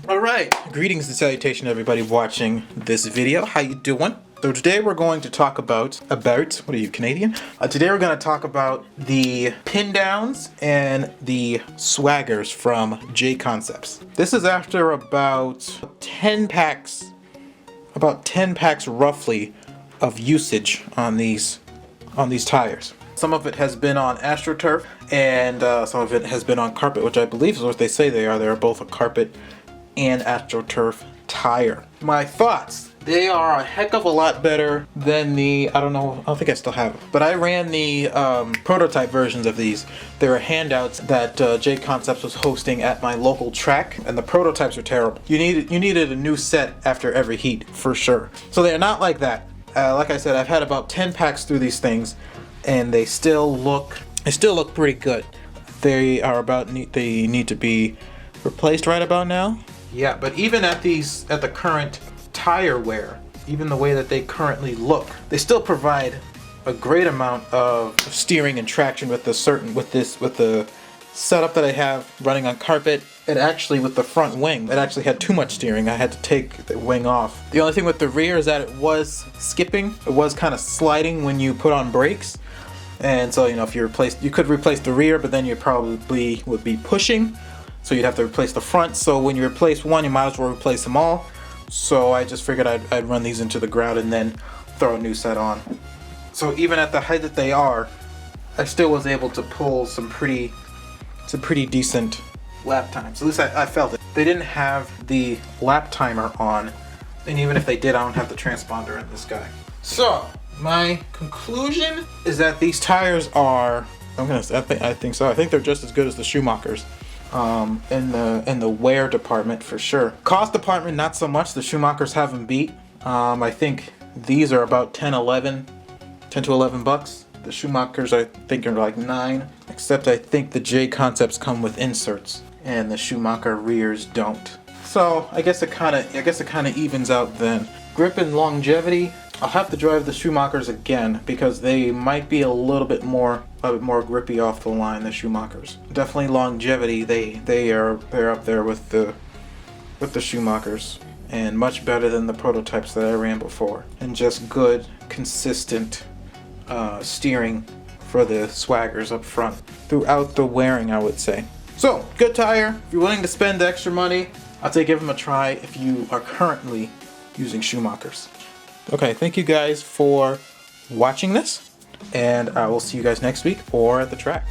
Alright, greetings and salutation everybody watching this video. How you doing? So today we're going to talk about, what are you, Canadian? Today we're going to talk about the pin downs and the swaggers from Jconcepts. This is after about 10 packs roughly of usage on these tires. Some of it has been on AstroTurf and some of it has been on carpet, which I believe is what they say they are. They are both a carpet and AstroTurf tire. My thoughts, they are a heck of a lot better than the, I don't think I still have it, but I ran the prototype versions of these. They were handouts that Jconcepts was hosting at my local track, and the prototypes are terrible. You needed a new set after every heat, for sure. So they're not like that. Like I said, I've had about 10 packs through these things, and they still look pretty good. They need to be replaced right about now. Yeah, but even at the current tire wear, even the way that they currently look, they still provide a great amount of steering and traction with the setup that I have running on carpet. And actually with the front wing, it actually had too much steering. I had to take the wing off. The only thing with the rear is that it was skipping. It was kind of sliding when you put on brakes. And so, if you could replace the rear, but then you probably would be pushing. So you'd have to replace the front. So when you replace one, you might as well replace them all. So I just figured I'd run these into the ground and then throw a new set on. So even at the height that they are, I still was able to pull some pretty decent lap times. At least I felt it. They didn't have the lap timer on, and even if they did, I don't have the transponder in this guy. So my conclusion is that these tires are, I think so. I think they're just as good as the Schumacher's. In the wear department for sure. Cost department, not so much. The Schumachers haven't beat. I think these are about 10 to 11 bucks. The Schumachers I think are like 9, except I think the Jconcepts come with inserts and the Schumacher rears don't. So I guess it kind of evens out then. Grip and longevity, I'll have to drive the Schumachers again because they might be a little bit more grippy off the line, the Schumachers. Definitely longevity, they're up there with the Schumachers, and much better than the prototypes that I ran before. And just good, consistent steering for the swaggers up front throughout the wearing, I would say. So, good tire. If you're willing to spend the extra money, I'd say give them a try if you are currently using Schumachers. Okay, thank you guys for watching this, and I will see you guys next week or at the track.